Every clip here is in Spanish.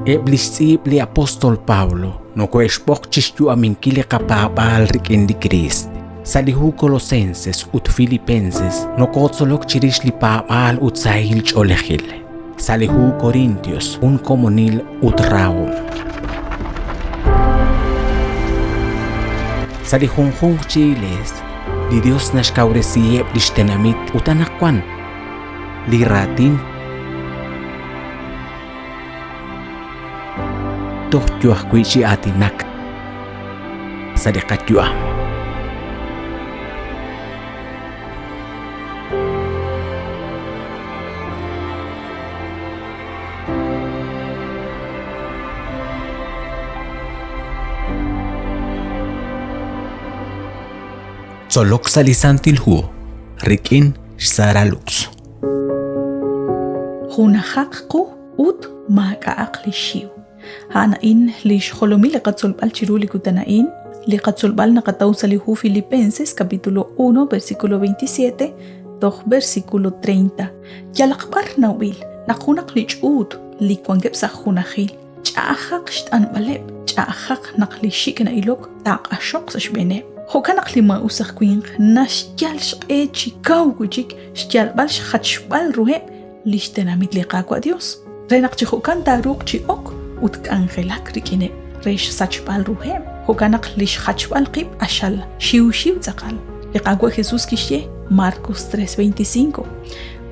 Eblisip li apostol Paulo, no coexpochis yu aminkili kapapal rikin di Christ. Salihu Colosenses ut Filipenses no kotzolok chirish li papal ut sahil cholejil. Salihu Corintios un comunil ut raum. Salihunjung chiles, li Dios nashkauresieb lishtenamit utanakwan, li ratin tohtuahkuichi atinak, salikatyuam. Solok salisantilhu, rikin saralux. Hunahaqku ut makaaqlishiw. Hanain lish holomi liqatsulbal chiruli kutanain, liqatsulbal nakatausalihu Filipenses capítulo 1 versículo 27, doch versículo 30. Yalakbar nawil, nakunak lichut, likwangep sa hunahil. Chahaq shtan baleb, chahaq naklishik na ilok, taqashok sa shbeneb. Hokanak lima usah kuing nasyal shqe chikaw kuchik syal bal shkhatshbal ruheb lishtenamit liqaqwa Dios. Renak chi hokan taruk chi ok ut kangelak rikine resh sachbal ruheb. Hokanak lish khatshbal qib ashal shiu tzaqal. Liqaqwa Jesus kishye Marcos 3:25.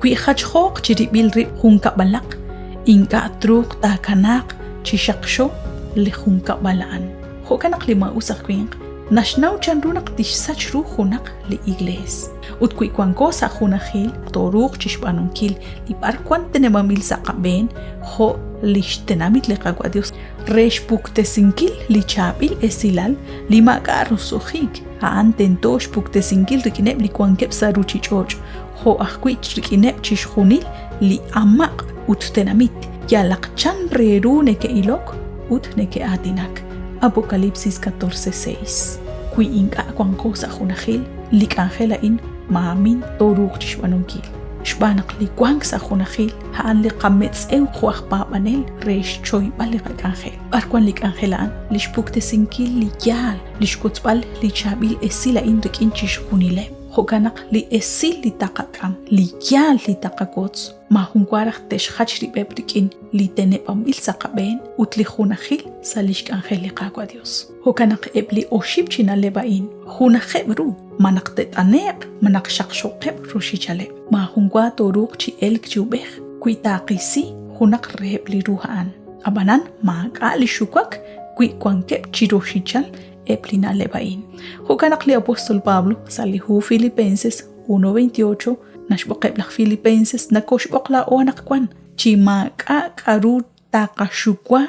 Kui khatshok chiribil rib hunka balak inka truk ta kanak chi shaksho li hunka balaan. Hokanak lima usah kuing Nashnaw chanrunak tishsach ruhunak li igles. Ut kuikwan ko sa hunahil, toruk chishbanunkil, li parkwan tenemamil sa kaben, ho lishtenamit li kagwa Dios. Resh puktesinkil li chabil esilal, li makarusuhig. Haan tentosh puktesinkil rikinep li kwankep sa ruchichoj. Ho ahkwich rikinep chishhunil li amak ut tenamit. Yalakchan reru neke ilok ut neke atinak. Apocalipsis 14:6. Kui inka kwan ko sa hunahil, lik angela in maamin toruk chishwanunkil. Shbanak likwang sa hunahil, haan li kamets ew huwak papanel, resh choy balik angel. Arkwan lik angelaan, lishpukte sinkil li yal, lishkutzbal li chabil esila in rikin chishhunile. Hoganak li esil li takakam, li yal li takakots, mahungwarach teshhach li bebrikin, li tenepamil sa kaben, ut li hunahil sa lishk angel li qaqwa Dios. Hoganak ebli oshib china lebain, hunaheb ru, manak tetaneb, manak shakshokeb rushichaleb. Mahungwa toruk chi elk jubeh, kuitaqisi, hunak reheb li ruhaan. Abanan maga li shukwak, kuikwankeb chi rushichal, eplina lebain. Hokanak li apostol Pablo salihu Filipenses 1:28 nashboqeb la Filipenses nakoshbokla o anakwan chimaka karu takashukwa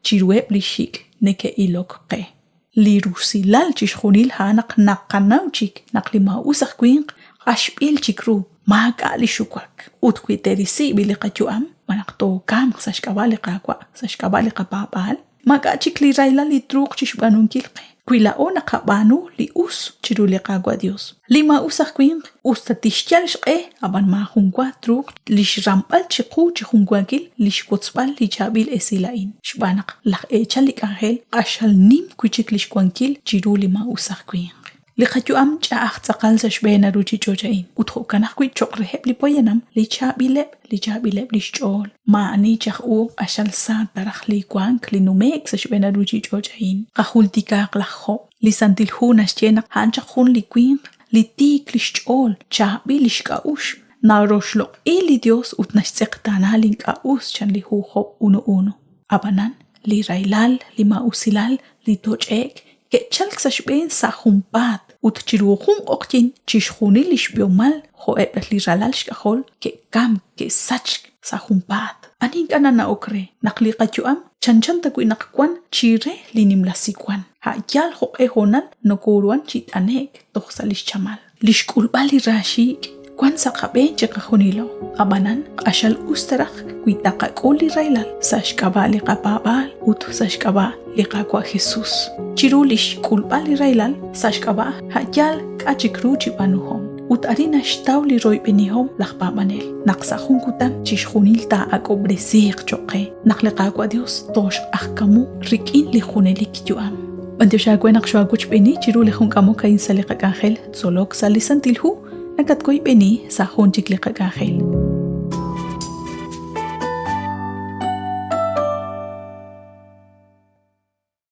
chirueb li shik neke ilok qe li rusilal chishkhunil hanak naqanawchik naqlima usaq kwinq ashbil chikru maka li shukwak utkwiterisi biliqachuam manaqto kam sashkabali qaqwa sashkabali qapapal maka chikli raila li truq chishbanunkil qe Kuila ona kabanu li us chiruli qaqwa Dios. Lima usaq kwing ustatishchal shqe aban ma jungwa truk lishrampal chiqu chijungwakil lishkotzbal lichabil esilain. Shbanak laq echalik angel ashal nim kuchik lishkwankil chiruli ma usaq kwing. Liqachu am cha'aq tsaqal sa shbena ruchi chochain. Utho kanaq kuy choqreheb li poyanam lichabileb lishchol. Maani chaqu ashal sa taraq li kwank li numek sa shbena ruchi chochain. Qahultikaq laqho li santilhu nashchenak hanchaqhun li kwing li tik lishchol chabil lishkaush. Naroshlo ili Dios utnashseqtana linkaush chan li huho uno. Abanan li railal li mausilal li tochek Ketchalk sa shben sa humpat ut chiruhun oktin chishkhuni lishbiomal hoeb li ralal shkahol ke kam ke sach sa humpat aning anana okre nakli qachuam chanchan ta kuinak kwan chire linim lasikwan ha yal ho honal nokurwan chit anek toxalish chamal lishkul bali rashik kwan sa qaben chaqhunilo abanan ashal ustarakh kuitaka koli railal sa shkabali qababal ut sa shkaba liqaqwa Jesus chirulish kulbali railal sa shkaba hayal kachikru chibanuhom Ut arina shtawli roy benihom lakpamanel. Naksahun kutam chishunil ta akobresik choke. Naklekako a Dios tosh akamu rikin lijunelik yuam. Antiushagwenak shuaguch beni chiru lejun kamo kain salikak angel. Solok salisantilhu nakatkoy beni sa hun chiklikak angel.